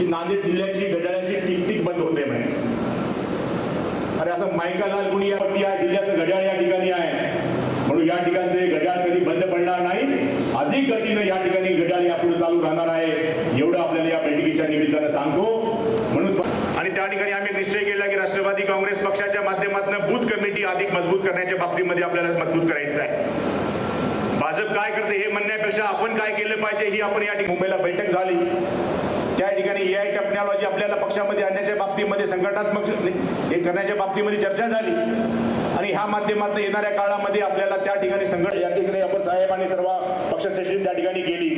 की नांदेड जिल्ह्याची घड्याळाची टिकटिक बंद होते म्हणे. अरे असं मायकालाल गुणी या जिल्ह्याचं घड्याळ या ठिकाणी आहे, म्हणून या ठिकाणचे घड्याळ कधी बंद पडणार नाही. अधिक गतीनं या ठिकाणी घड्याळ यापुढे चालू राहणार आहे, एवढं आपल्याला या बैठकीच्या निमित्तानं सांगतो. म्हणून आणि त्या ठिकाणी आम्ही निश्चय केला की राष्ट्रवादी काँग्रेस पक्षाच्या माध्यमातून बूथ कमिटी अधिक मजबूत करण्याच्या बाबतीमध्ये आपल्याला मजबूत करायचं आहे. भाजप काय करते हे म्हणण्यापेक्षा आपण काय केलं पाहिजे ही आपण या ठिकाणी मुंबईला बैठक झाली, त्या ठिकाणी AI टेक्नॉलॉजी आपल्याला पक्षामध्ये आणण्याच्या बाबतीमध्ये संघटनात्मक हे करण्याच्या बाबतीमध्ये चर्चा झाली आणि ह्या माध्यमातून येणाऱ्या काळामध्ये आपल्याला त्या ठिकाणी या ठिकाणी आपण साहेब आणि सर्व पक्षश्रेष्ठी त्या ठिकाणी गेली.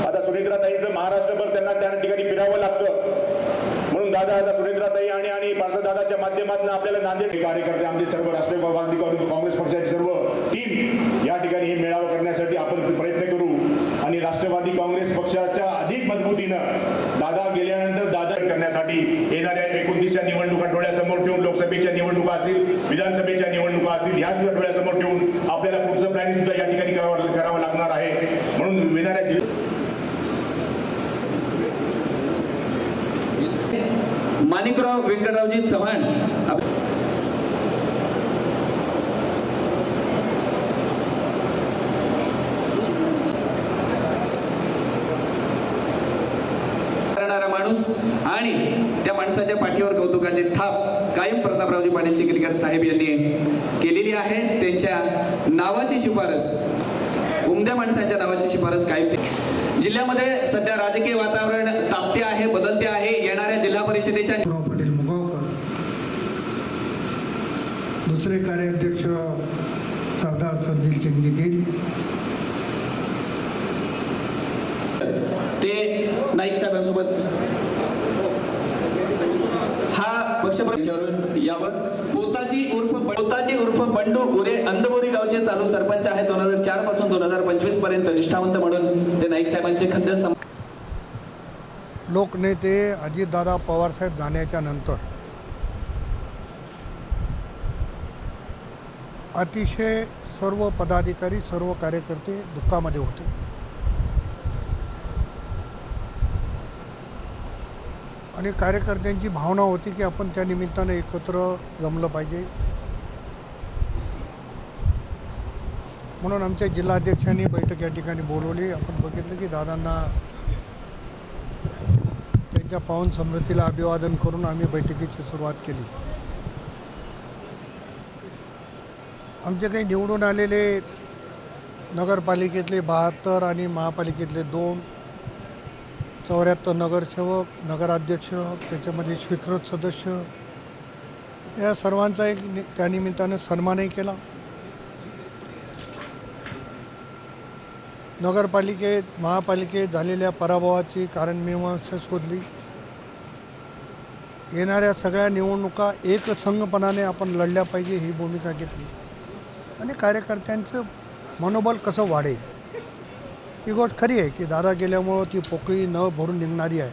आता सुनेत्राताईंचं महाराष्ट्रभर त्यांना त्या ठिकाणी फिरावं लागतं, म्हणून दादा सुनेत्राताई आणि पार्थदादाच्या माध्यमातून आपल्याला नांदेड कार्यकर्ते आमचे सर्व राष्ट्रवादी काँग्रेस पक्षाची सर्व टीम या ठिकाणी हे मेळावा करण्यासाठी आपण प्रयत्न करू आणि राष्ट्रवादी काँग्रेस पक्षाच्या अधिक मजबूतीनं दादा गेल्यानंतर दादा करण्यासाठी येणाऱ्या 29 निवडणुका डोळ्यासमोर ठेवून, लोकसभेच्या निवडणुका असतील, विधानसभेच्या निवडणुका असतील, ह्या सुद्धा डोळ्यासमोर ठेवून आपल्याला पुढचं प्लॅनिंग सुद्धा या ठिकाणी करावं लागणार आहे. म्हणून येणाऱ्या माणिकराव व्यंकटरावजी चव्हाण करणारा माणूस आणि त्या माणसाच्या पाठीवर कौतुकाची थाप कायम प्रतापरावजी पाटील चिखलीकर साहेब यांनी केलेली आहे. त्यांच्या नावाची शिफारस, उमद्या माणसाच्या नावाची शिफारस कायम. जिल्ह्यामध्ये सध्या राजकीय वातावरण तापते आहे, बदलते आहे. येणाऱ्या जिल्हा परिषदेच्या पाटील मुगावकर, दुसरे कार्याध्यक्ष सरदार सरजील सिंगजी गिल, ते नाईक साहेबांसोबत हा पक्ष यावर पोताजी उर्फ बंडू गुरे अंधबोरी गावचे चालू सरपंच आहे. 2004 पासून 2025 पर्यंत निष्ठावंत म्हणून ते नाईक साहेबांचे खद्द लोकनेते अजितदादा पवारसाहेब जाण्याच्या नंतर अतिशय सर्व पदाधिकारी, सर्व कार्यकर्ते दुःखामध्ये होते. आणि कार्यकर्त्यांची भावना होती की आपण त्या निमित्तानं एकत्र जमलं पाहिजे. म्हणून आमच्या जिल्हाध्यक्षांनी बैठक या ठिकाणी बोलवली. आपण बघितलं की दादांना त्यांच्या पावन स्मृतीला अभिवादन करून आम्ही बैठकीची सुरुवात केली. आमचे काही निवडून आलेले नगरपालिकेतले 72 आणि महापालिकेतले 2, 74 नगरसेवक, नगराध्यक्ष, त्याच्यामध्ये स्वीकृत सदस्य, या सर्वांचा एक त्यानिमित्तानं सन्मानही केला. नगरपालिकेत, महापालिकेत झालेल्या पराभवाची कारणमीमांसा शोधली. येणाऱ्या सगळ्या निवडणुका एकसंघपणाने आपण लढल्या पाहिजे ही भूमिका घेतली. आणि कार्यकर्त्यांचं मनोबल कसं वाढेल ही गोष्ट खरी आहे की दादा गेल्यामुळं ती पोकळी न भरून निघणारी आहे.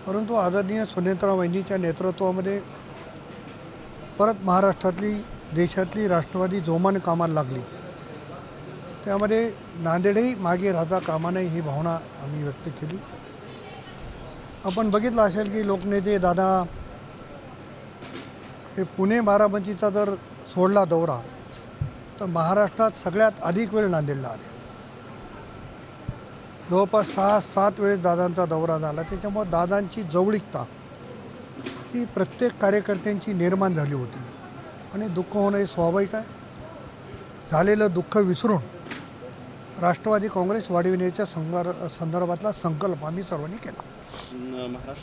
परंतु आदरणीय सुनेत्रा वहिनीच्या नेतृत्वामध्ये परत महाराष्ट्रातली, देशातली राष्ट्रवादी जोमाने कामाला लागली. त्यामध्ये नांदेडही मागे राहता कामा नये ही भावना आम्ही व्यक्त केली. आपण बघितलं असेल की लोकनेते दादा हे पुणे बारामतीचा जर सोडला दौरा तर महाराष्ट्रात सगळ्यात अधिक वेळ नांदेडला आले. जवळपास 6-7 वेळेस दादांचा दौरा झाला. त्याच्यामुळे दादांची जवळीकता ही प्रत्येक कार्यकर्त्यांची निर्माण झाली होती. आणि दुःख होणं हे स्वाभाविक आहे. झालेलं दुःख विसरून राष्ट्रवादी काँग्रेस वाढविण्याच्या संदर्भातला संकल्प आम्ही सर्वांनी केला.